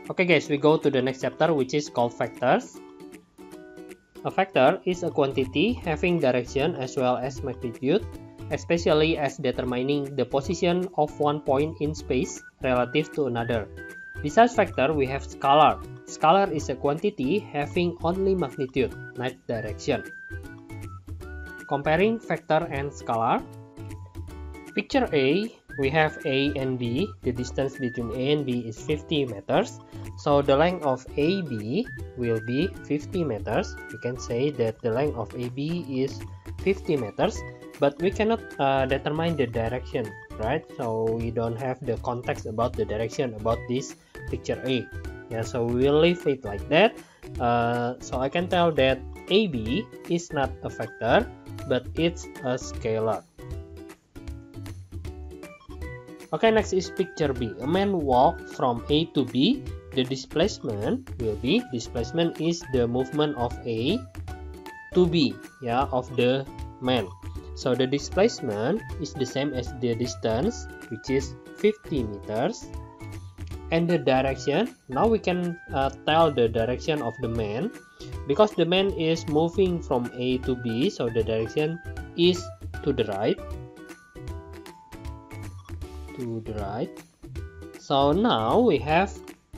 Okay guys, we go to the next chapter, which is called vectors. A vector is a quantity having direction as well as magnitude, especially as determining the position of one point in space relative to another. Besides vector, we have scalar. Scalar is a quantity having only magnitude, not direction. Comparing vector and scalar. Picture A, we have A and B. The distance between A and B is 50 meters. So the length of AB will be 50 meters. We can say that the length of AB is 50 meters, but we cannot determine the direction, right? So we don't have the context about the direction about this picture A. Yeah, so we will leave it like that. So I can tell that AB is not a vector, but it's a scalar. Okay, next is picture B. A man walked from A to B. The displacement will be, displacement is the movement of A to B, yeah, of the man. So the displacement is the same as the distance, which is 50 meters. And the direction, now we can tell the direction of the man, because the man is moving from A to B, so the direction is to the right. To the right. So now we have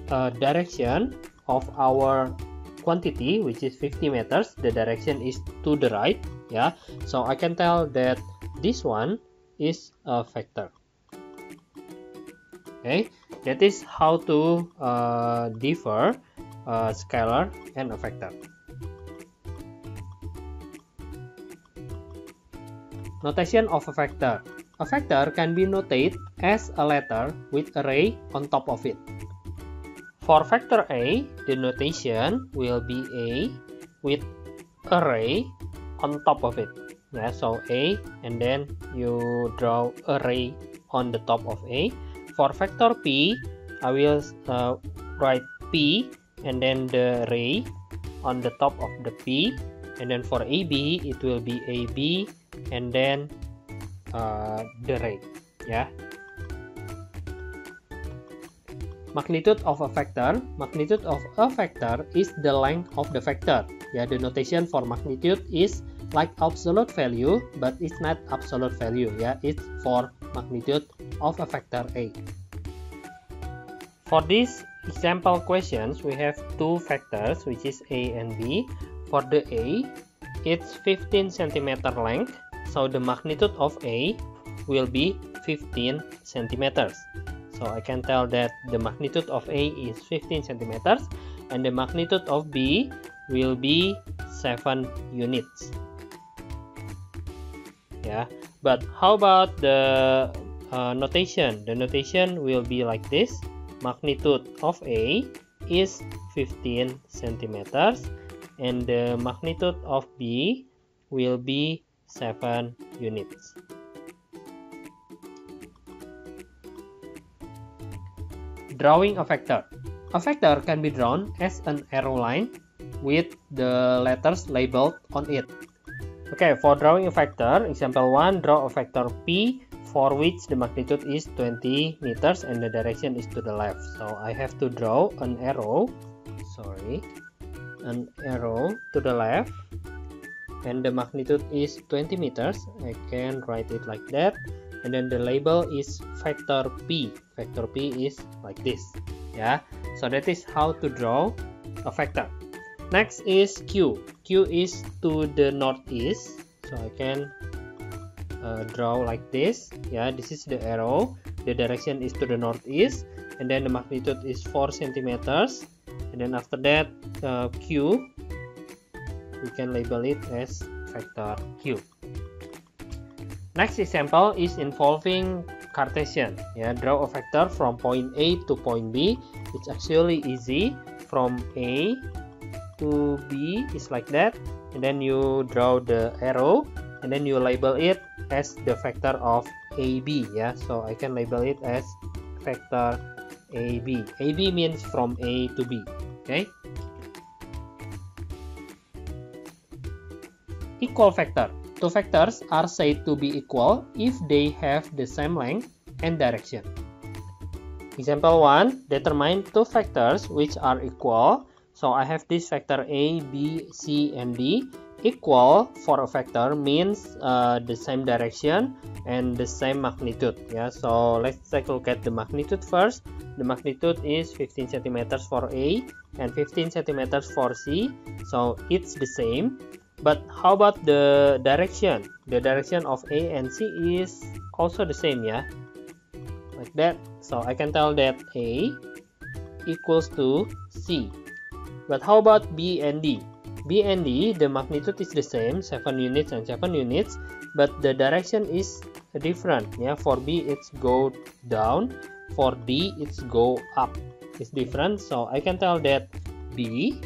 a direction of our quantity, which is 50 meters. The direction is to the right, yeah. So I can tell that this one is a vector. Okay, that is how to differ scalar and a vector. Notation of a vector. A vector can be noted as a letter with a ray on top of it. For vector A, the notation will be A with a ray on top of it. Yeah, so A, and then you draw a ray on the top of A. For vector P, I will write P and then the ray on the top of the P. And then for AB, it will be AB and then the ray. Yeah. Magnitude of a vector. Magnitude of a vector is the length of the vector. Yeah, the notation for magnitude is like absolute value, but it's not absolute value. Yeah, it's for magnitude of a vector A. For these example questions, we have two vectors, which is A and B. For the A, it's 15 centimeter length, so the magnitude of A will be 15 centimeters. So I can tell that the magnitude of A is 15 centimeters, and the magnitude of B will be 7 units. Yeah, but how about the notation? The notation will be like this. Magnitude of A is 15 centimeters, and the magnitude of B will be 7 units. Drawing a vector. A vector can be drawn as an arrow line with the letters labeled on it. Okay, for drawing a vector, example 1, draw a vector P for which the magnitude is 20 meters and the direction is to the left. So I have to draw an arrow, an arrow to the left, and the magnitude is 20 meters. I can write it like that. And then the label is vector P. Vector P is like this. Yeah, so that is how to draw a vector. Next is Q. Q is to the northeast, so I can draw like this. Yeah, this is the arrow. The direction is to the northeast, and then the magnitude is 4 centimeters. And then after that, Q, we can label it as vector Q. Next example is involving Cartesian. Yeah, draw a vector from point A to point B. It's actually easy. From A to B is like that, and then you draw the arrow, and then you label it as the vector of AB. Yeah, so I can label it as vector AB. AB means from A to B. Okay. Equal vector. Two vectors are said to be equal if they have the same length and direction. Example 1, determine two vectors which are equal. So I have this vector A, B, C, and D. Equal for a vector means the same direction and the same magnitude. Yeah, so let's take a look at the magnitude first. The magnitude is 15 centimeters for A and 15 centimeters for C. So it's the same. But how about the direction? The direction of A and C is also the same, yeah, like that. So I can tell that A equals to C. But how about B and D? B and D, the magnitude is the same, 7 units and 7 units, but the direction is different. Yeah, for B it's go down, for D it's go up. It's different. So I can tell that B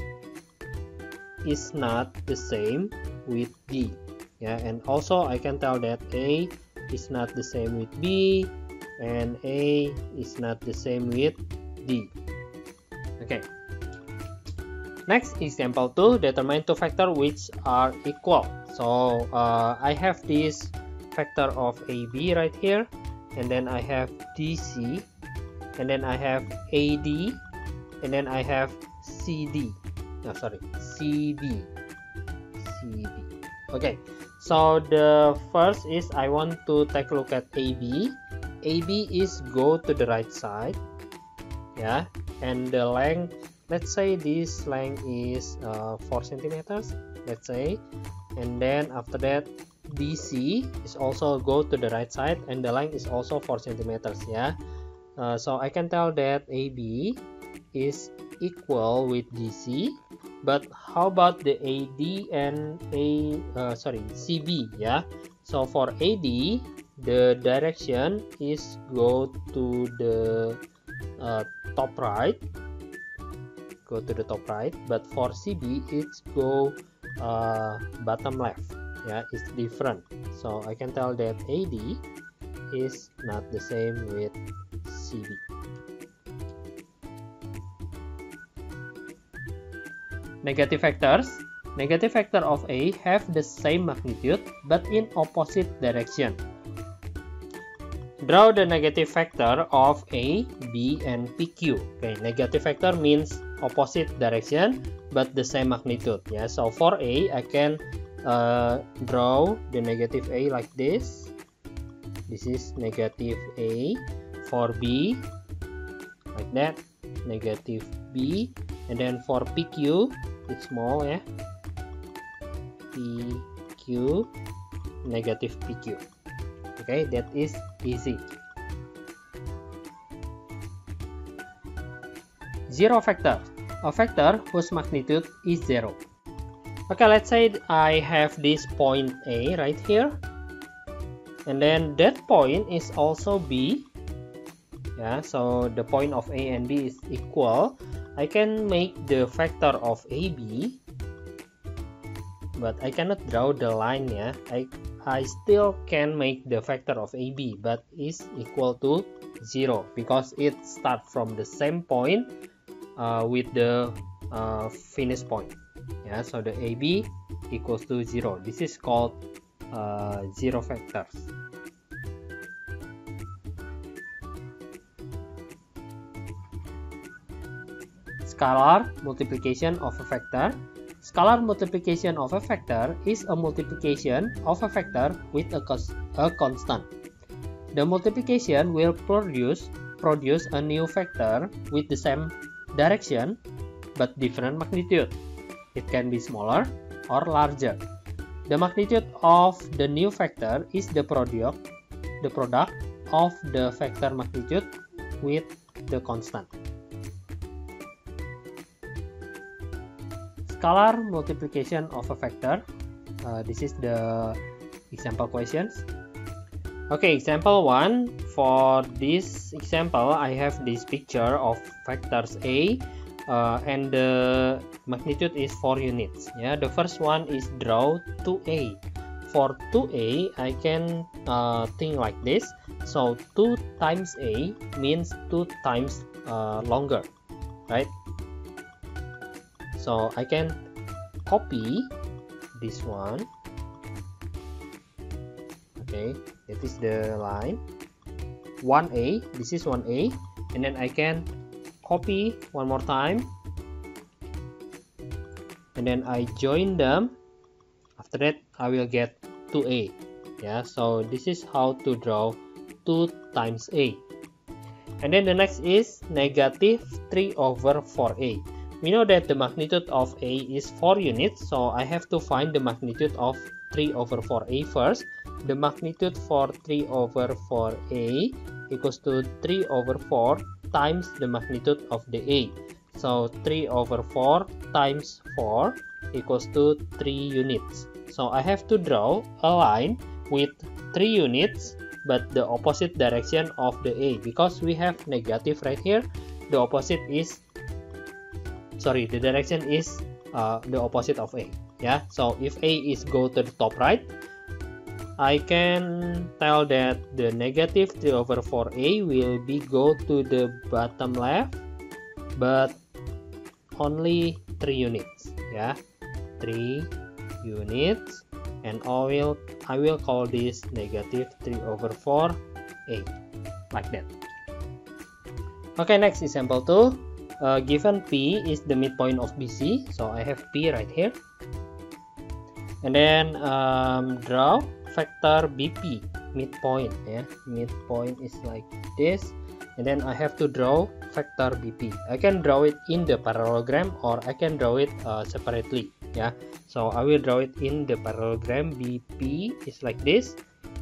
is not the same with D. Yeah, and also I can tell that A is not the same with B, and A is not the same with D. Okay. Next, example 2, determine two vectors which are equal. So I have this vector of AB right here, and then I have DC, and then I have AD, and then I have CD. No, sorry, CB. Okay, so the first is I want to take a look at AB. AB is go to the right side, yeah, and the length, let's say this length is 4 centimeters, let's say, and then after that DC is also go to the right side and the length is also 4 centimeters, yeah. So I can tell that AB is equal with DC, but how about the AD and CB, yeah. So for AD, the direction is go to the top right, but for CB it's go bottom left. Yeah, it's different. So I can tell that AD is not the same with CB. Negative vectors. Negative vector of A have the same magnitude but in opposite direction. Draw the negative vector of A, B, and PQ. Okay, negative vector means opposite direction but the same magnitude. Yeah, so for A, I can draw the negative A like this. This is negative A. For B, like that, negative B. And then for PQ, it's small, yeah. PQ, negative PQ. Okay, that is easy. Zero vector, a vector whose magnitude is 0. Okay, let's say I have this point A right here, and then that point is also B. Yeah, so the point of A and B is equal. I can make the vector of AB, but I cannot draw the line. Yeah, I still can make the vector of AB, but is equal to 0 because it starts from the same point with the finish point. Yeah, so the AB equals to 0. This is called zero vectors. Scalar multiplication of a vector. Scalar multiplication of a vector is a multiplication of a vector with a constant. The multiplication will produce a new vector with the same direction but different magnitude. It can be smaller or larger. The magnitude of the new vector is the product of the vector magnitude with the constant. Scalar multiplication of a vector. This is the example questions. Okay, example 1. For this example, I have this picture of vectors A, and the magnitude is 4 units. Yeah, the first one is draw 2A. For 2A, I can think like this. So 2 times A means 2 times longer, right? So I can copy this one. Okay, that is the line 1A. This is 1A, and then I can copy one more time, and then I join them. After that I will get 2a. Yeah, so this is how to draw 2 times a. And then the next is negative 3 over 4a. We know that the magnitude of a is 4 units, so I have to find the magnitude of 3 over 4a first. The magnitude for 3 over 4a equals to 3 over 4 times the magnitude of the a. So 3 over 4 times 4 equals to 3 units. So I have to draw a line with 3 units but the opposite direction of the a, because we have negative right here. The opposite is, sorry, the direction is the opposite of a. Yeah, so if a is go to the top right, I can tell that the negative 3 over 4a will be go to the bottom left, but only 3 units. Yeah, 3 units, and I will call this negative 3 over 4a, like that. Okay, next example 2. Given P is the midpoint of BC, so I have P right here, and then draw vector BP, midpoint. Yeah, midpoint is like this, and then I have to draw vector BP. I can draw it in the parallelogram or I can draw it separately. Yeah, so I will draw it in the parallelogram. BP is like this,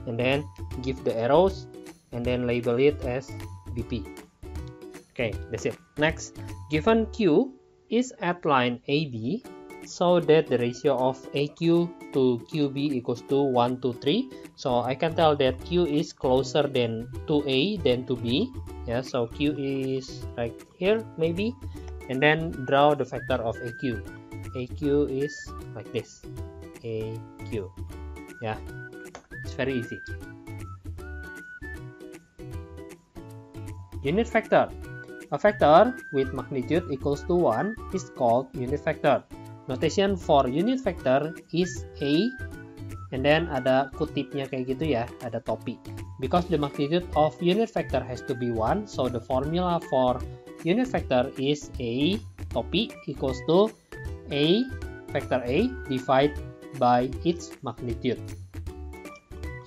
and then give the arrows and then label it as BP. Okay, that's it. Next, given Q is at line AB, so that the ratio of AQ to QB equals to 1 to 3. So I can tell that Q is closer than to A than to B. Yeah, so Q is right here maybe, and then draw the vector of AQ. AQ is like this, AQ. Yeah, it's very easy. Unit vector. A vector with magnitude equals to 1 is called unit vector. Notation for unit vector is A, and then ada kutipnya kayak gitu ya, ada topi. Because the magnitude of unit vector has to be 1, so the formula for unit vector is A topi equals to A vector A divided by its magnitude.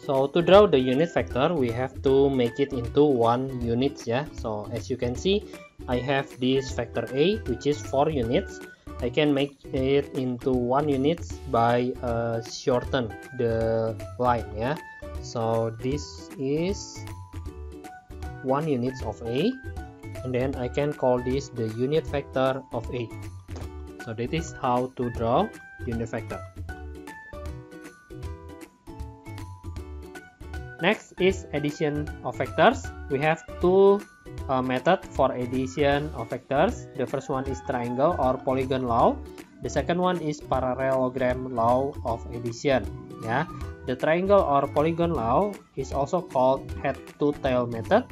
So to draw the unit vector, we have to make it into 1 units. Yeah, so as you can see, I have this vector A which is 4 units. I can make it into 1 units by shorten the line. Yeah, so this is 1 units of A, and then I can call this the unit vector of A. So that is how to draw unit vector. Next is addition of vectors. We have 2 methods for addition of vectors. The first one is triangle or polygon law. The second one is parallelogram law of addition. Yeah, the triangle or polygon law is also called head to tail method,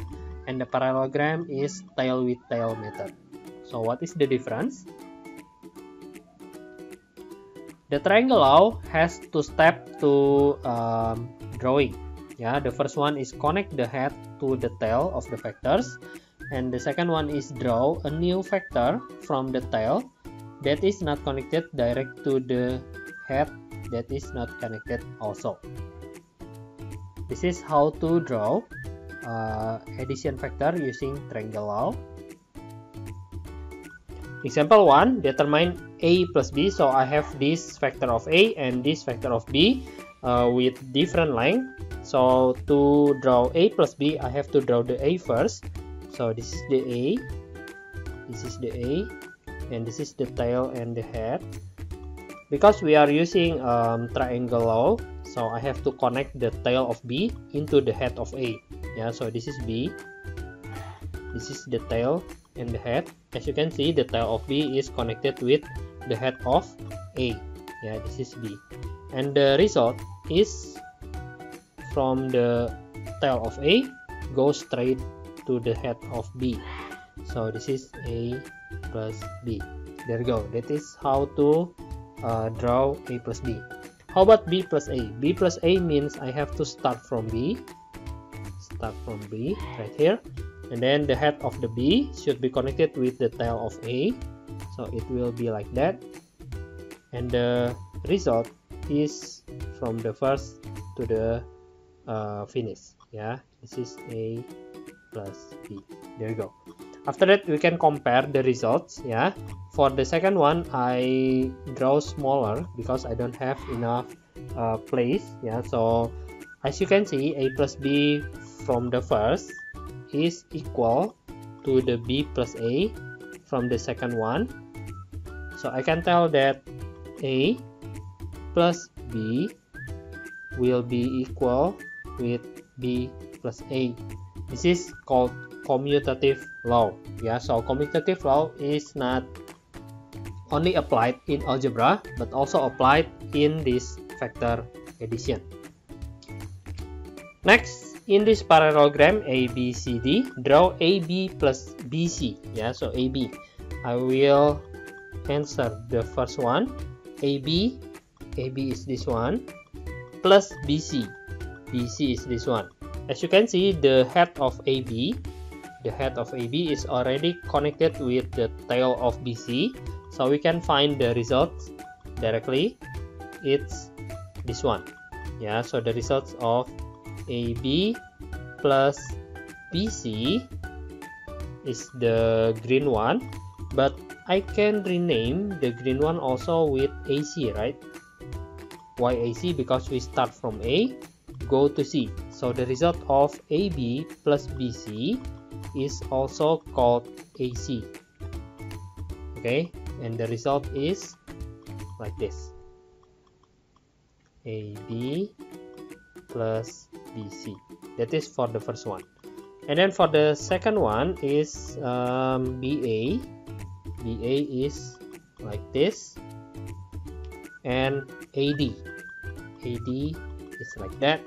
and the parallelogram is tail with tail method. So what is the difference? The triangle law has 2 steps to drawing. Yeah, the first one is connect the head to the tail of the vectors, and the second one is draw a new vector from the tail that is not connected direct to the head that is not connected also. This is how to draw addition vector using triangle law. Example 1, determine A plus B. So I have this vector of A and this vector of B with different length. So to draw A plus B, I have to draw the A first. So this is the A, this is the A, and this is the tail and the head. Because we are using triangle law, so I have to connect the tail of B into the head of A. Yeah, so this is B, this is the tail and the head. As you can see, the tail of B is connected with the head of A. Yeah, this is B, and the result is from the tail of A goes straight to the head of B. So this is A plus B. There you go. That is how to draw A plus B. How about B plus A? B plus A means I have to start from B. Start from B right here. and then the head of the B should be connected with the tail of A, so it will be like that, and the result is from the first to the finish. Yeah, this is A plus B. There you go. After that, we can compare the results. Yeah, for the second one I draw smaller because I don't have enough place. Yeah, so as you can see, A plus B from the first is equal to the B plus A from the second one, so I can tell that A plus B will be equal with B plus A. This is called commutative law. Yeah, so commutative law is not only applied in algebra but also applied in this vector addition. Next, in this parallelogram ABCD, draw AB plus BC. Yeah, so AB, I will answer the first one. AB is this one, plus BC is this one. As you can see, the head of AB is already connected with the tail of BC, so we can find the results directly. It's this one. Yeah, so the results of AB plus BC is the green one, but I can rename the green one also with AC, right? Why AC? Because we start from A, go to C. So the result of AB plus BC is also called AC. Okay, and the result is like this: AB plus BC. That is for the first one. And then for the second one is BA. BA is like this, and AD is like that.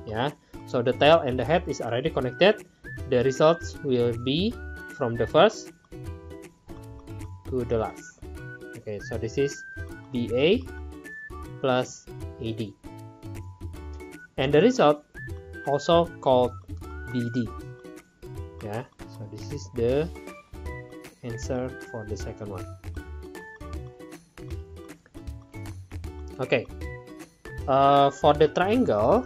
Yeah, so the tail and the head is already connected. The results will be from the first to the last. Okay, so this is BA plus AD, and the result also called BD. Yeah, so this is the answer for the second one. Okay, for the triangle,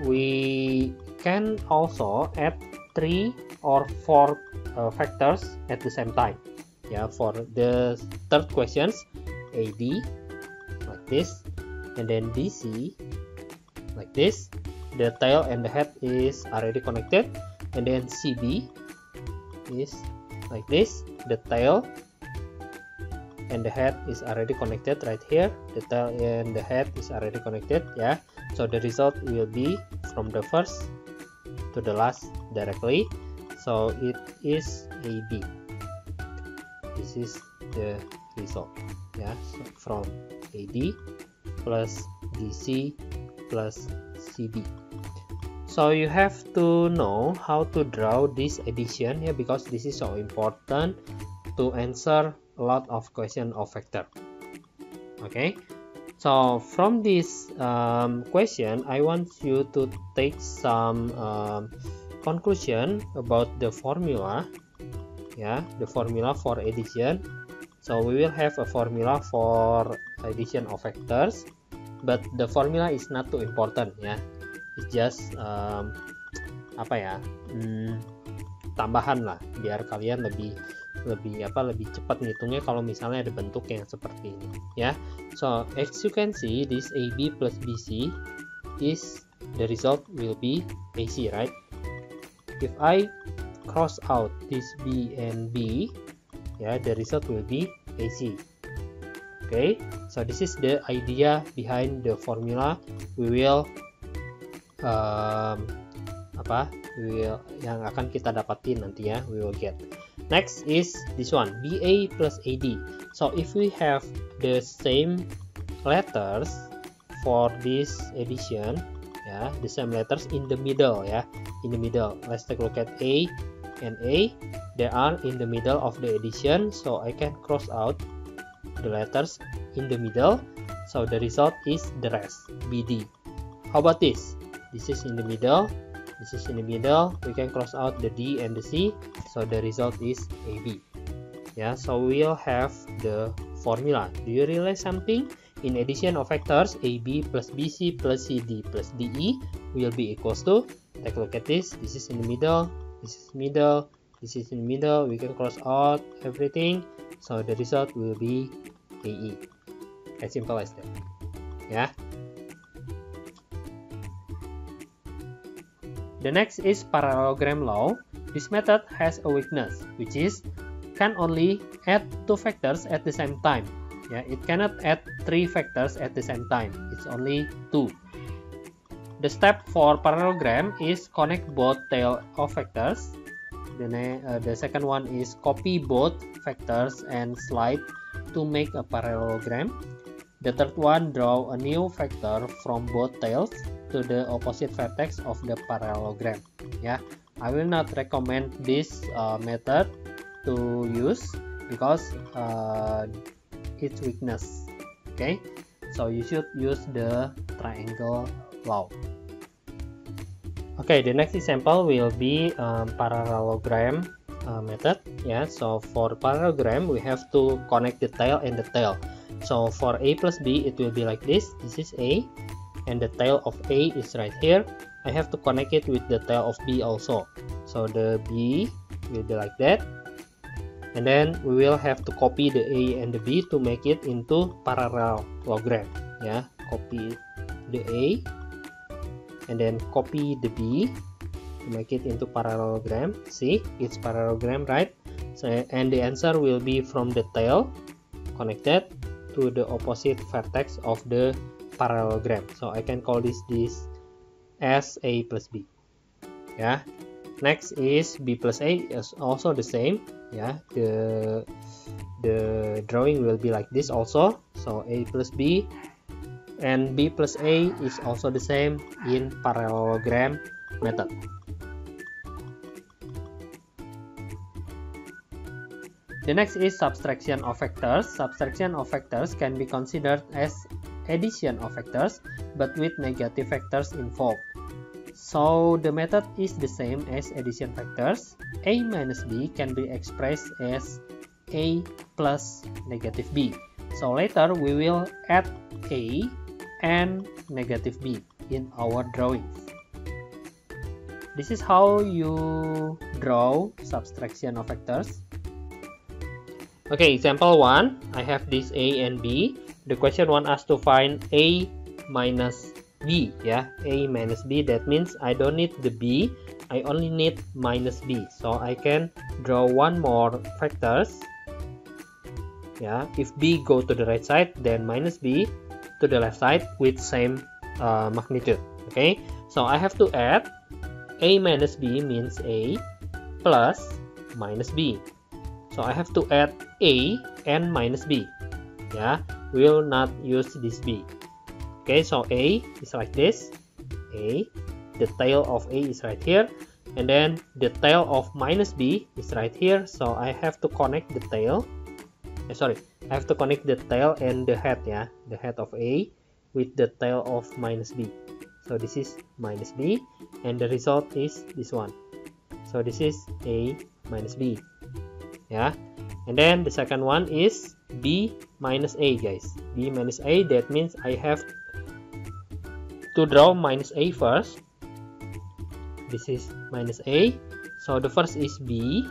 we can also add 3 or 4 factors at the same time. Yeah, for the third questions, AD like this, and then DC like this. The tail and the head is already connected, and then CB is like this. The tail and the head is already connected right here. The tail and the head is already connected. Yeah, so the result will be from the first to the last directly, so it is AB. This is the result. Yeah, so from AD plus DC plus CB. So you have to know how to draw this addition, yeah, because this is so important to answer a lot of question of vector. Okay, so from this question, I want you to take some conclusion about the formula. Yeah, the formula for addition. So we will have a formula for addition of vectors, but the formula is not too important. Yeah, it's just tambahan lah, biar kalian lebih cepat ngitungnya kalau misalnya ada bentuk yang seperti ini. Ya, so as you can see, this AB plus BC is the result will be AC, right? If I cross out this B and B, yeah, the result will be AC. Okay, so this is the idea behind the formula. We will yang akan kita dapatin nanti ya, we will get. Next is this one, BA plus AD. So if we have the same letters for this addition, yeah, the same letters in the middle, yeah, in the middle. Let's take a look at A and A. They are in the middle of the addition, so I can cross out the letters in the middle. So the result is the rest, BD. How about this? This is in the middle, This is in the middle. We can cross out the D and the C, so the result is AB. Yeah, so we'll have the formula. Do you realize something? In addition of vectors, AB plus BC plus CD plus DE will be equals to, take a look at this. This is in the middle, this is middle, this is in the middle. We can cross out everything, so the result will be AE. As simple as that. Yeah. The next is parallelogram law. This method has a weakness, which is can only add 2 vectors at the same time. Yeah, it cannot add 3 vectors at the same time. It's only 2. The step for parallelogram is connect both tail of vectors. The second one is copy both vectors and slide to make a parallelogram. The third one, draw a new vector from both tails to the opposite vertex of the parallelogram. Yeah, I will not recommend this method to use because its weakness. Okay, so you should use the triangle law. Okay, the next example will be parallelogram method. Yeah, so for parallelogram we have to connect the tail and the tail. So for A plus B it will be like this. This is A and the tail of A is right here. I have to connect it with the tail of B also. So the B will be like that. And then we will have to copy the A and the B to make it into parallelogram. Yeah, copy the A and then copy the B to make it into parallelogram. See, it's parallelogram, right? So, and the answer will be from the tail connected to the opposite vertex of the parallelogram. So I can call this as A plus B. Yeah. Next is B plus A is also the same. Yeah, the drawing will be like this also. So A plus B and B plus A is also the same in parallelogram method. The next is subtraction of vectors. Subtraction of vectors can be considered as addition of vectors but with negative vectors involved. So the method is the same as addition vectors. A minus B can be expressed as A plus negative B. So later we will add A and negative B in our drawings. This is how you draw subtraction of vectors. Okay, example 1, I have this A and B. The question wants us to find A minus B. Yeah, A minus B, that means I don't need the B, I only need minus B. So I can draw one more vectors. Yeah, if B go to the right side, then minus B to the left side with same magnitude. Okay, so I have to add A minus B means A plus minus B. So I have to add A and minus B. Yeah, we will not use this B. Okay, so A is like this. A, the tail of A is right here, and then the tail of minus B is right here. So I have to connect the tail. I have to connect the tail and the head. Yeah, the head of A with the tail of minus B. So this is minus B, and the result is this one. So this is A minus B. Yeah, and then the second one is B minus A, guys. B minus A, that means I have to draw minus A first. This is minus A. So the first is B.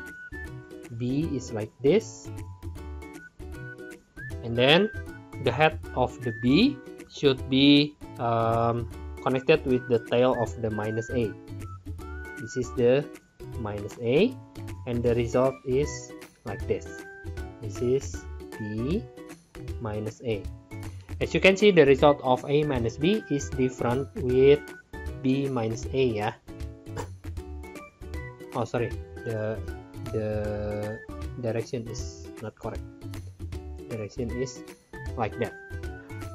B is like this. And then the head of the B should be connected with the tail of the minus A. This is the minus A, and the result is like this. This is B minus A. As you can see, the result of A minus B is different with B minus A. Yeah. Oh, sorry, the direction is not correct. Direction is like that.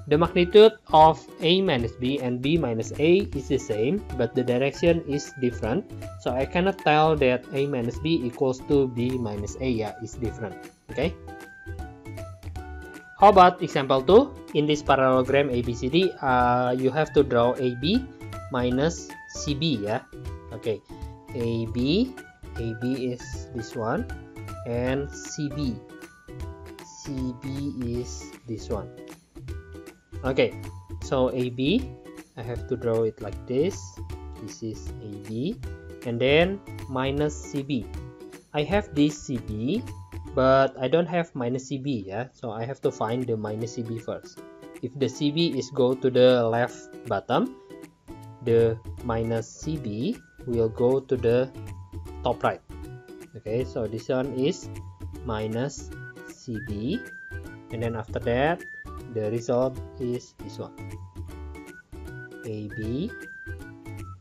The magnitude of A minus B and B minus A is the same, but the direction is different. So I cannot tell that A minus B equals to B minus A. Yeah, it's different. Okay. How about example 2? In this parallelogram ABCD, you have to draw AB minus CB. Yeah. Okay, AB is this one, and CB is this one. Okay, so AB, I have to draw it like this. This is AB, and then minus CB. I have this CB, but I don't have minus CB, yeah, so I have to find the minus CB first. If the CB is go to the left bottom, the minus CB will go to the top right. Okay, so this one is minus CB, and then after that the result is this one, AB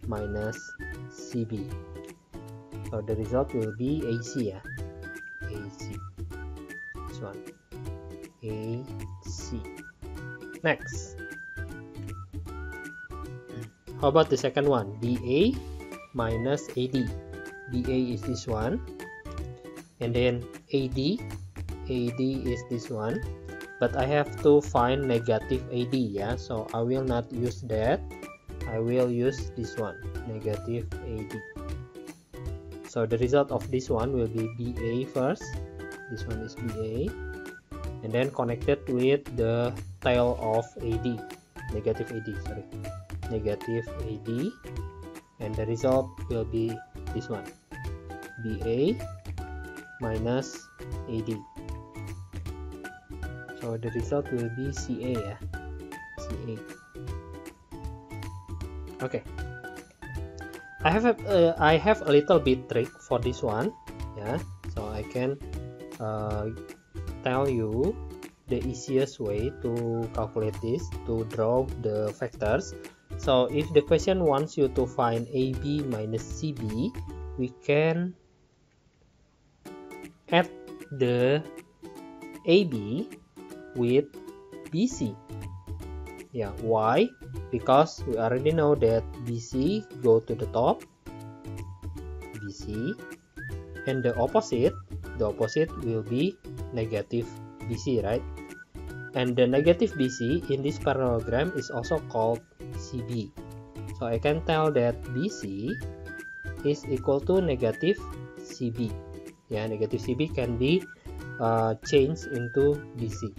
minus CB. So the result will be AC, yeah, AC. This one, AC. Next, how about the second one, BA minus AD. BA is this one, and then AD is this one, but I have to find negative AD, yeah, so I will not use that. I will use this one, negative AD. So the result of this one will be BA first. This one is BA, and then connected with the tail of AD, negative AD, sorry, negative AD, and the result will be this one, BA minus AD. So the result will be CA, yeah, CA. Okay, I have a little bit trick for this one, yeah, so I can tell you the easiest way to calculate this, to draw the vectors. So if the question wants you to find AB minus CB, we can add the AB with BC. Yeah, why? Because we already know that BC go to the top, BC, and the opposite will be negative BC, right? And the negative BC in this parallelogram is also called CB. So I can tell that BC is equal to negative CB. Yeah, negative CB can be changed into BC.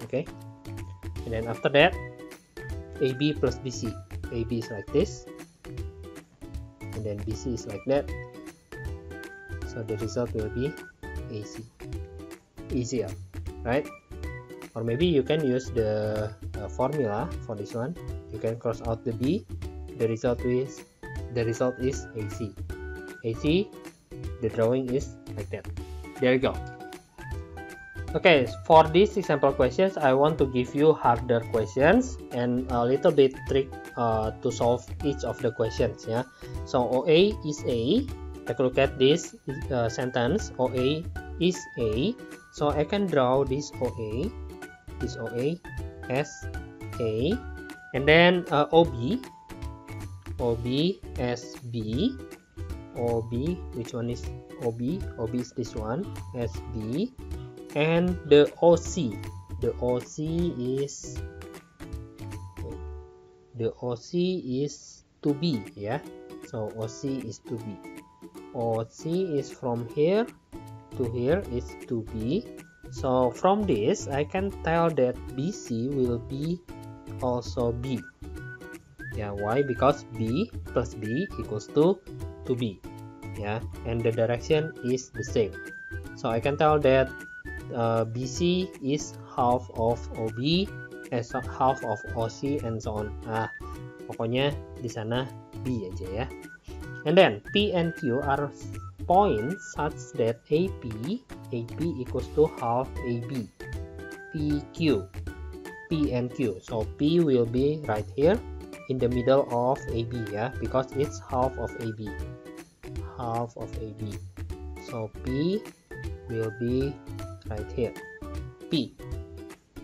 Okay, and then after that, AB plus BC. AB is like this, and then BC is like that. So the result will be AC. Easier, right? Or maybe you can use the formula for this one. You can cross out the B. The result is AC. AC. The drawing is like that. There you go. Okay, for these example questions, I want to give you harder questions and a little bit trick to solve each of the questions. Yeah. So OA is A. Take a look at this sentence. OA is A. So I can draw this OA as A, and then OB as B. OB, which one is OB? OB is this one, as B. And the OC is to B, yeah. So OC is to B. OC is from here to here is to B. So from this I can tell that BC will be also B. Yeah, why? Because B plus B equals to B. Yeah, and the direction is the same. So I can tell that BC is half of OB, half of OC, and so on. Pokoknya di sana B aja ya. And then P and Q are points such that AP equals to half AB. PQ, P and Q. So P will be right here in the middle of AB, yeah, because it's half of AB. Half of AB. So P will be right here, P.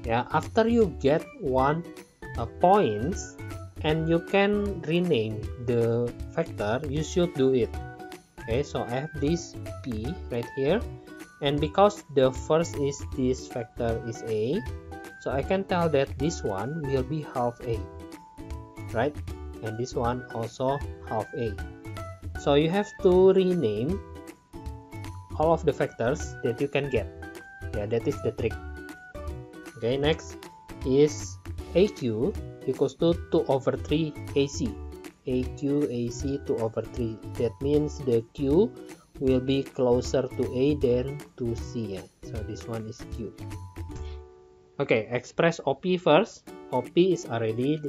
Yeah, after you get one points and you can rename the vector, you should do it. Okay, so I have this P right here, and because the first is this vector is A, so I can tell that this one will be half A, right? and this one also half A. So you have to rename all of the factors that you can get. Yeah, that is the trick. Okay, next is AQ equals to 2 over 3 AC. AQ AC 2 over 3. That means the Q will be closer to A than to C. Yeah. So this one is Q. Okay, express OP first. OP is already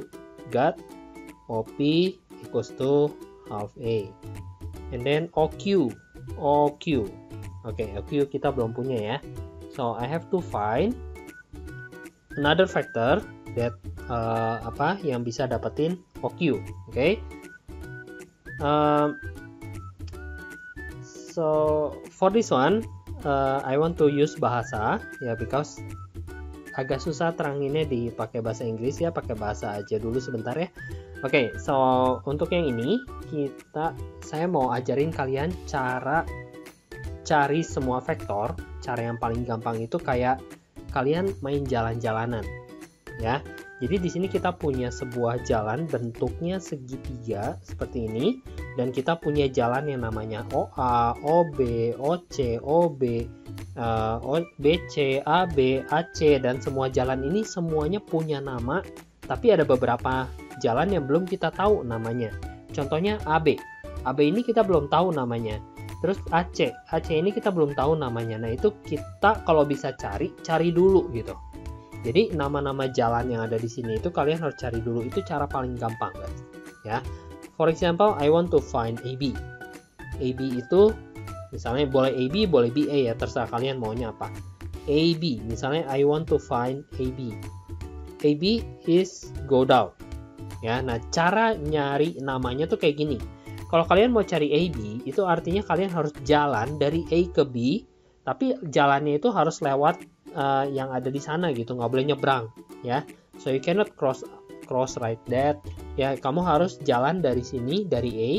got. OP equals to half A. And then OQ. OQ. Okay, OQ kita belum punya ya. So I have to find another factor that yang bisa dapetin OQ. Okay. So for this one, I want to use bahasa ya, because agak susah teranginnya dipakai bahasa Inggris ya, pakai bahasa aja dulu sebentar ya. Oke, so untuk yang ini saya mau ajarin kalian cara cari semua vektor. Cara yang paling gampang itu kayak kalian main jalan-jalanan ya. Jadi di sini kita punya sebuah jalan bentuknya segitiga seperti ini, dan kita punya jalan yang namanya OA, OB, OC, OB, BC, AB, AC, dan semua jalan ini semuanya punya nama, tapi ada beberapa jalan yang belum kita tahu namanya. Contohnya AB. AB ini kita belum tahu namanya. Terus AC. AC ini kita belum tahu namanya. Nah, itu kita kalau bisa cari dulu gitu. Jadi nama-nama jalan yang ada di sini itu kalian harus cari dulu. Itu cara paling gampang, guys. Ya. For example, I want to find AB. AB itu misalnya boleh AB, boleh BA ya, terserah kalian maunya apa. AB, misalnya I want to find AB. AB is go down. Ya, nah cara nyari namanya tuh kayak gini. Kalau kalian mau cari AB, itu artinya kalian harus jalan dari A ke B, tapi jalannya itu harus lewat yang ada di sana gitu, nggak boleh nyebrang ya. So you cannot cross like that. Ya, kamu harus jalan dari sini, dari A,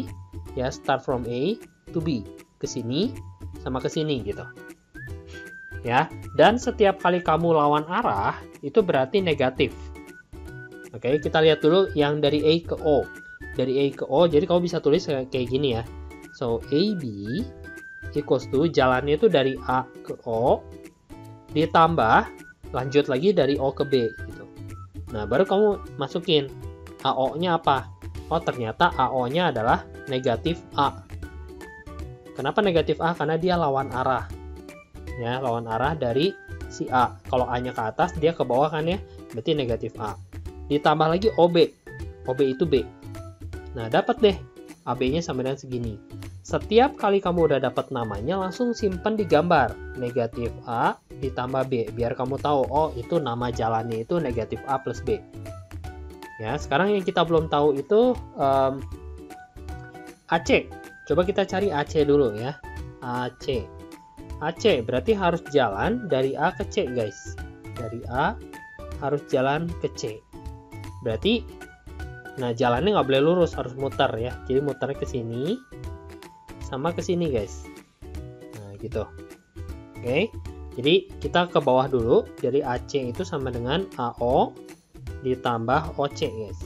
ya, start from A to B, ke sini sama ke sini gitu. Ya, dan setiap kali kamu lawan arah itu berarti negatif. Oke, kita lihat dulu yang dari A ke O. Dari A ke O, jadi kamu bisa tulis kayak gini ya. So AB equals to jalannya itu dari A ke O ditambah lanjut lagi dari O ke B gitu. Nah, baru kamu masukin AO-nya apa? Oh, ternyata AO-nya adalah negatif A. Kenapa negatif A? Karena dia lawan arah. Ya, lawan arah dari si A. Kalau A-nya ke atas, dia ke bawah kan ya? Berarti negatif A. Ditambah lagi OB. OB itu B. Nah, dapat deh. AB-nya sama dengan segini. Setiap kali kamu udah dapat namanya, langsung simpan di gambar. Negatif A ditambah B. Biar kamu tahu, oh itu nama jalannya itu negatif A plus B. Ya, sekarang yang kita belum tahu itu AC. Coba kita cari AC dulu ya. AC. AC berarti harus jalan dari A ke C, guys. Dari A harus jalan ke C. Berarti, nah jalannya nggak boleh lurus, harus muter ya. Jadi muternya ke sini sama ke sini, guys. Nah, gitu. Oke. Jadi kita ke bawah dulu. Jadi AC itu sama dengan AO ditambah OC, guys.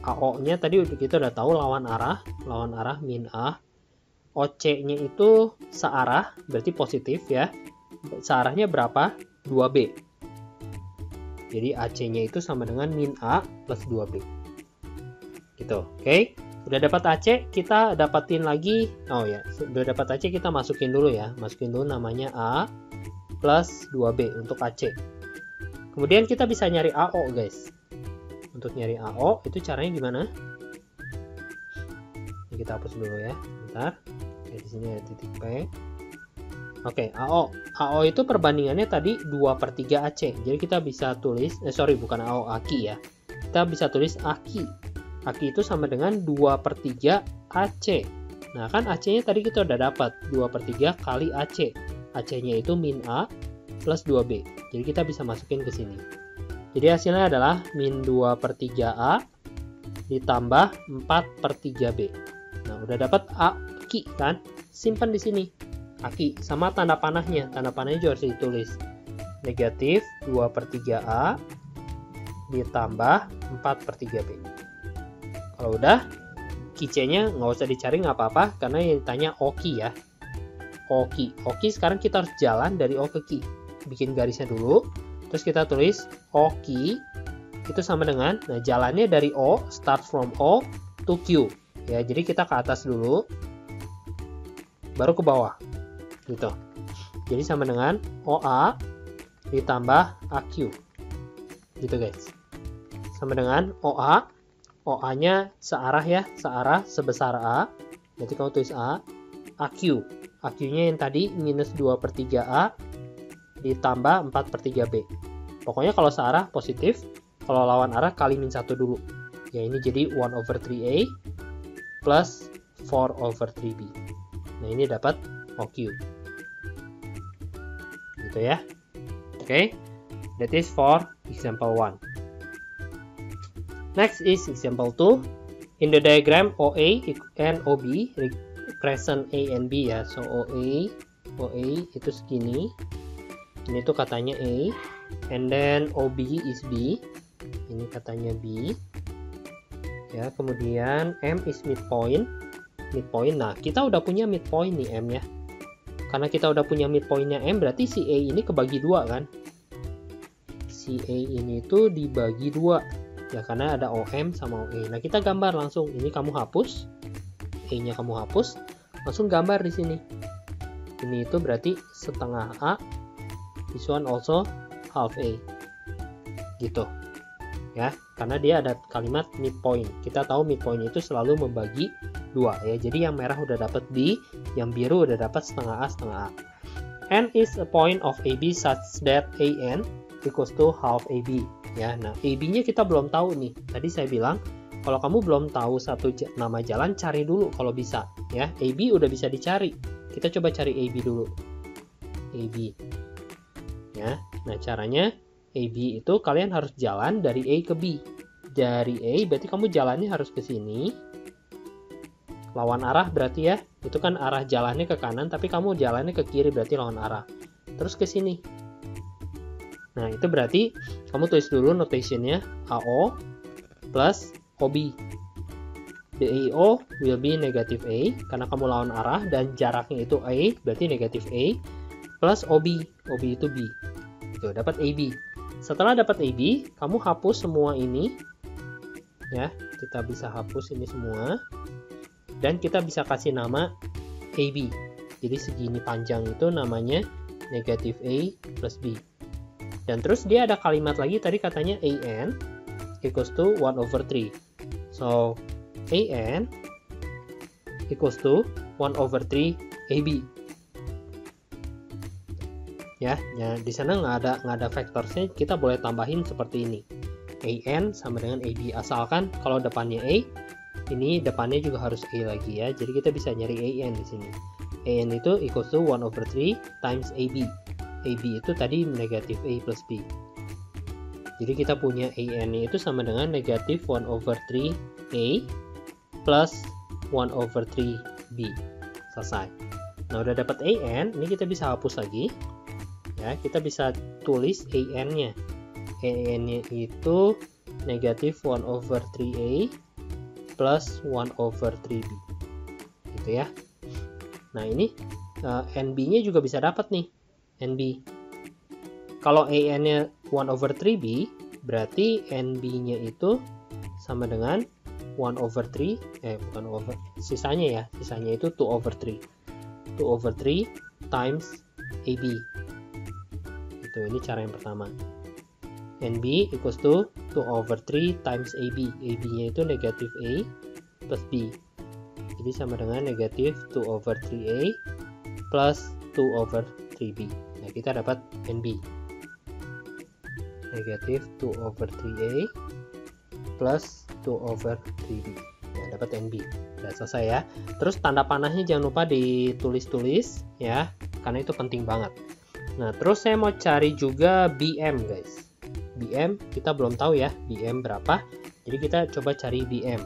AO-nya tadi kita udah tahu lawan arah min A. OC-nya itu searah, berarti positif ya. Searahnya berapa? 2B. Jadi AC-nya itu sama dengan min A plus 2B. Gitu, oke. Udah dapat AC, kita dapatin lagi. Oh ya, udah dapat AC, kita masukin dulu ya. Masukin dulu namanya A plus 2B untuk AC. Kemudian kita bisa nyari AO, guys. Untuk nyari AO, itu caranya gimana? Ini kita hapus dulu ya. Bentar. Di sini ada titik P. Oke, AO. AO itu perbandingannya tadi 2/3 AC. Jadi kita bisa tulis, bukan AO, AKI ya. Kita bisa tulis AKI. AKI itu sama dengan 2/3 AC. Nah, kan AC-nya tadi kita udah dapat 2/3 kali AC. AC-nya itu min A plus 2B. Jadi kita bisa masukin ke sini. Jadi hasilnya adalah min 2/3 A ditambah 4/3B. Nah, udah dapat AKI kan? Simpan di sini. AKI sama tanda panahnya. Tanda panahnya juga harus ditulis. Negatif 2/3 A ditambah 4/3B. Kalau udah, key-nya nggak usah dicari, nggak apa-apa, karena yang ditanya Oki ya. Oki sekarang kita harus jalan dari O ke Q. Bikin garisnya dulu, terus kita tulis Oki itu sama dengan, nah jalannya dari O, start from O to Q. Ya, jadi kita ke atas dulu, baru ke bawah, gitu. Jadi sama dengan OA ditambah AQ, gitu guys. Sama dengan OA, OA-nya searah ya, searah sebesar A. Berarti kamu tulis A, AQ. AQ-nya yang tadi minus 2/3A ditambah 4/3B. Pokoknya kalau searah positif, kalau lawan arah kali min 1 dulu. Ya ini jadi 1/3A plus 4/3B. Nah ini dapat OQ. Gitu ya. Oke, that is for example 1. Next is example 2. In the diagram OA and OB present A and B ya. So OA itu segini. Ini tuh katanya A, and then OB is B. Ini katanya B. Ya, kemudian M is midpoint. Nah, kita udah punya midpoint nih M ya. Karena kita udah punya midpointnya M, berarti si A ini kebagi 2 kan? Si A ini tuh dibagi 2. Ya, karena ada OM sama OE. Nah, kita gambar langsung. Ini kamu hapus. A-nya kamu hapus, langsung gambar di sini. Ini itu berarti setengah A, this one also half A. Gitu. Ya, karena dia ada kalimat midpoint. Kita tahu midpoint itu selalu membagi 2 ya. Jadi yang merah udah dapat B, yang biru udah dapat setengah A, setengah A. N is a point of AB such that AN equals to half AB. Ya, nah AB-nya kita belum tahu nih. Tadi saya bilang kalau kamu belum tahu satu nama jalan, cari dulu kalau bisa. Ya, AB udah bisa dicari. Kita coba cari AB dulu. AB. Ya, nah caranya AB itu kalian harus jalan dari A ke B. Dari A berarti kamu jalannya harus ke sini. Lawan arah berarti ya. Itu kan arah jalannya ke kanan, tapi kamu jalannya ke kiri berarti lawan arah. Terus ke sini. Nah, itu berarti kamu tulis dulu notationnya AO plus OB. The AO will be negative A karena kamu lawan arah dan jaraknya itu A, berarti negatif A plus OB. OB itu B. Itu dapat AB. Setelah dapat AB, kamu hapus semua ini. Ya, kita bisa hapus ini semua. Dan kita bisa kasih nama AB. Jadi segini panjang itu namanya negatif A plus B. Dan terus dia ada kalimat lagi tadi katanya AN equals to 1/3. So, AN equals to 1/3 AB. Ya, di sana nggak ada vektornya, kita boleh tambahin seperti ini. AN sama dengan AB, asalkan kalau depannya A, ini depannya juga harus A lagi ya. Jadi kita bisa nyari AN di sini. AN itu equals to 1/3 times AB. AB itu tadi negatif A plus B. Jadi kita punya AN itu sama dengan negatif 1/3 A plus 1/3 B. Selesai. Nah, udah dapat AN, ini kita bisa hapus lagi. Ya, kita bisa tulis AN-nya. AN-nya itu negatif 1/3 A plus 1/3 B. Gitu ya. Nah, ini NB-nya juga bisa dapat nih. NB. Kalau AN-nya 1/3 B, berarti NB-nya itu sama dengan 1/3, bukan over, sisanya ya, sisanya itu 2/3. 2/3 times AB. Itu ini cara yang pertama. NB equals to 2/3 times AB. AB-nya itu negatif A plus B. Jadi sama dengan negatif 2/3 A plus 2/3 B. Nah, kita dapat NB. Negatif 2/3 A plus 2/3 B. Nah, dapat NB. Udah selesai ya. Terus tanda panahnya jangan lupa ditulis-tulis ya, karena itu penting banget. Nah, terus saya mau cari juga BM, guys. BM kita belum tahu ya, BM berapa. Jadi kita coba cari BM.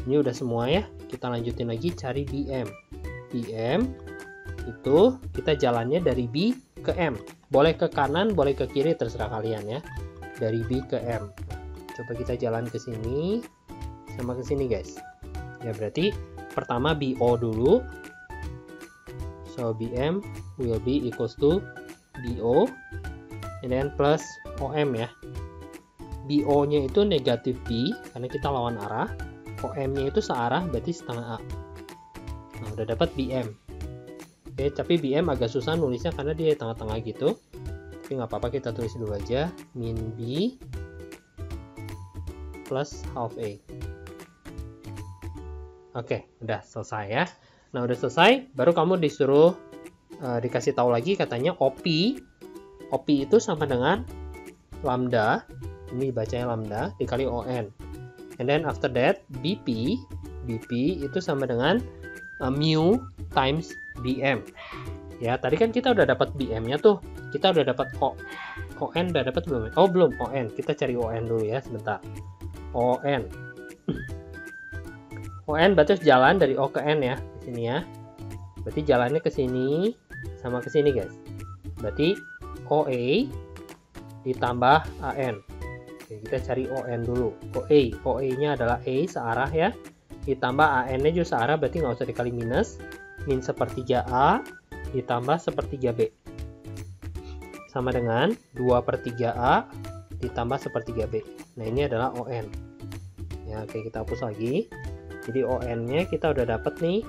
Ini udah semua ya. Kita lanjutin lagi cari BM. BM itu kita jalannya dari B ke M. Boleh ke kanan, boleh ke kiri, terserah kalian ya. Dari B ke M. Coba kita jalan ke sini. sama ke sini guys. Ya berarti pertama BO dulu. So BM will be equals to BO and then plus OM ya. BO nya itu negatif B karena kita lawan arah. OM nya itu searah berarti setengah A. Nah udah dapat BM. Oke, tapi BM agak susah nulisnya karena dia tengah-tengah gitu. Tapi nggak apa-apa, kita tulis dulu aja. Min B plus half A. Oke, udah selesai ya. Nah udah selesai, baru kamu disuruh dikasih tahu lagi katanya OP itu sama dengan lambda, ini dibacanya lambda dikali ON, and then after that BP itu sama dengan mu times BM. Ya tadi kan kita udah dapat BM nya tuh, kita udah dapat ON udah dapat belum? Oh belum, ON, kita cari ON dulu ya sebentar. ON berarti jalan dari O ke N ya, di sini ya. Berarti jalannya ke sini sama ke sini guys. Berarti OA ditambah AN. Oke, kita cari ON dulu. OA-nya adalah A searah ya. Ditambah AN-nya juga searah, berarti nggak usah dikali minus. Min sepertiga A ditambah sepertiga B. Sama dengan 2/3 A ditambah sepertiga B. Nah ini adalah ON. Ya oke, kita hapus lagi. Jadi ON-nya kita udah dapat nih.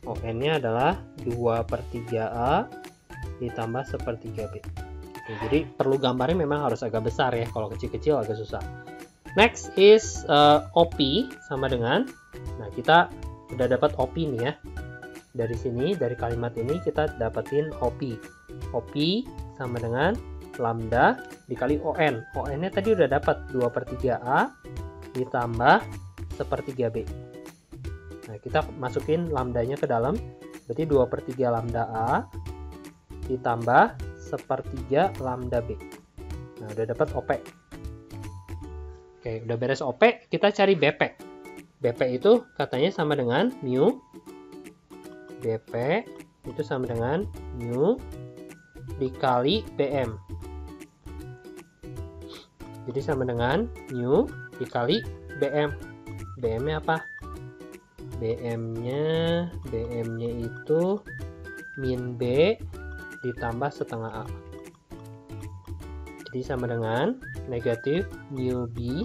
ON-nya adalah 2/3 A ditambah sepertiga B. Oke, jadi perlu gambarnya memang harus agak besar ya. Kalau kecil-kecil agak susah. Next is OP sama dengan. Nah kita udah dapat OP nih ya. Dari sini, dari kalimat ini kita dapetin OP. OP sama dengan lambda dikali ON. ON-nya tadi udah dapat 2/3 A ditambah sepertiga B. Nah, kita masukin lambdanya ke dalam, berarti 2/3 lambda A ditambah sepertiga lambda B. Nah, udah dapat OP. Oke, udah beres OP, kita cari BP. BP itu katanya sama dengan mu. BP itu sama dengan mu dikali BM. Jadi sama dengan mu dikali BM. BM-nya apa? BM-nya itu min B ditambah setengah A. Jadi sama dengan negatif mu B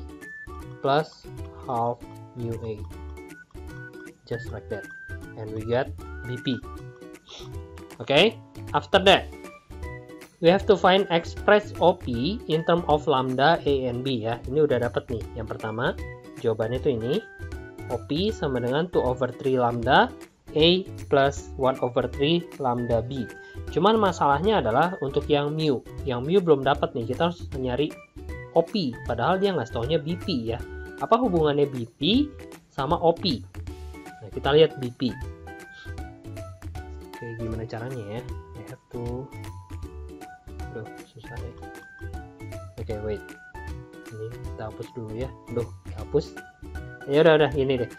plus half mu A. Just like that. And we get BP. Okay, after that we have to find express OP in term of lambda A and B ya. Ini udah dapat nih. Yang pertama jawabannya itu ini. OP sama dengan 2/3 lambda A plus 1/3 lambda B. Cuman masalahnya adalah untuk yang mu. Yang mu belum dapat nih. Kita harus nyari OP. Padahal dia nggak taunya BP ya. Apa hubungannya BP sama OP? Nah, kita lihat BP. Oke, gimana caranya ya? I have to... Aduh, susah ya. Oke, wait. Ini kita hapus dulu ya. Aduh, hapus. Ya udah ini deh.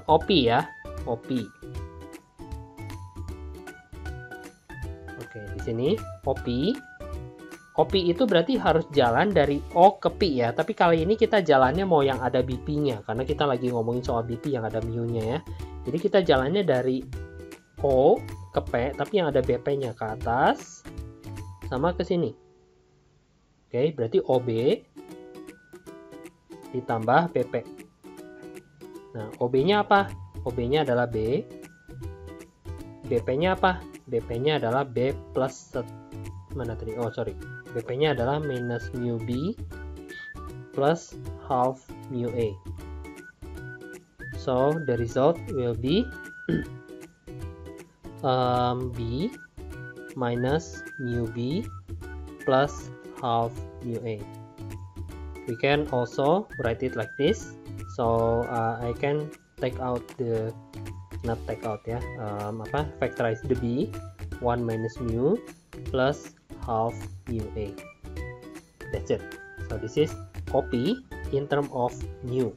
OP ya, OP. Oke, di sini OP. OP itu berarti harus jalan dari O ke P ya. Tapi kali ini kita jalannya mau yang ada BP-nya karena kita lagi ngomongin soal BP yang ada mu-nya ya. Jadi kita jalannya dari O ke P, tapi yang ada BP-nya ke atas sama ke sini. Oke, berarti OB ditambah BP. Nah, OB-nya apa? OB-nya adalah B. BP-nya apa? BP-nya adalah B plus mana tadi? Oh, sorry. BP-nya adalah minus mu B plus half mu A. So, the result will be B minus mu B plus half mu A. We can also write it like this. So I can take out the, not take out ya, factorize the B, 1 minus mu plus half mu A. That's it. So this is OP in term of mu.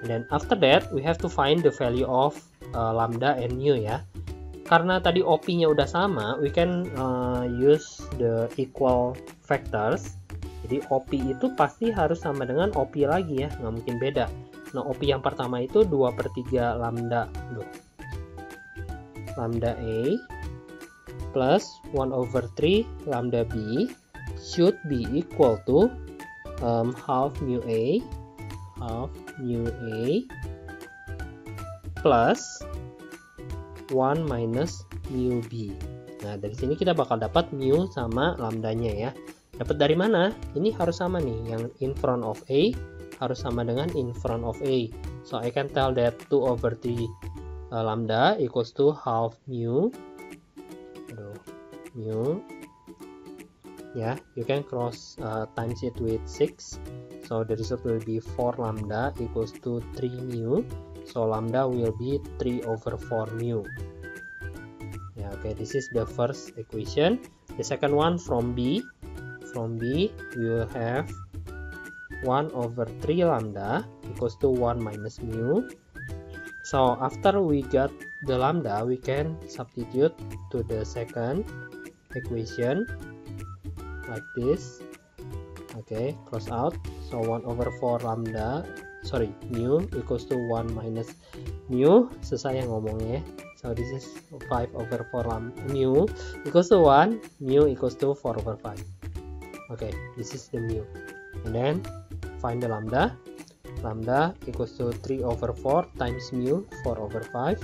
And then after that we have to find the value of lambda and mu ya. Karena tadi OP-nya udah sama, we can use the equal factors. Jadi OP itu pasti harus sama dengan OP lagi ya, nggak mungkin beda. Nah, OP yang pertama itu 2/3 lambda lambda A plus 1/3 lambda B should be equal to half mu A plus 1 minus mu B. Nah, dari sini kita bakal dapat mu sama lambdanya ya. Dapat dari mana? Ini harus sama nih, yang in front of A harus sama dengan in front of A. So I can tell that 2/3 lambda equals to half mu. Yeah, you can cross times it with 6. So the result will be 4 lambda equals to 3 mu. So lambda will be 3/4 mu. Yeah, okay, this is the first equation. The second one from B. From B, we will have 1/3 lambda equals to 1 minus mu. So after we got the lambda, we can substitute to the second equation like this. Okay, cross out. So 1/4 lambda, mu equals to 1 minus mu. Susah ya ngomongnya. So this is 5/4 mu equals to 1. Mu equals to 4/5. Okay, this is the mu. And then find the lambda. Lambda equals to 3/4 times mu, 4/5.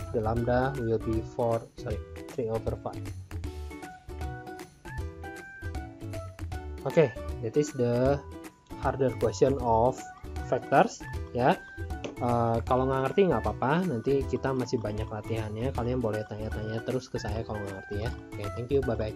The lambda will be 3/5. Okay, that is the harder question of factors ya. Kalau nggak ngerti nggak apa-apa, nanti kita masih banyak latihannya. Kalian boleh tanya-tanya terus ke saya kalau nggak ngerti ya. Oke, thank you, bye bye.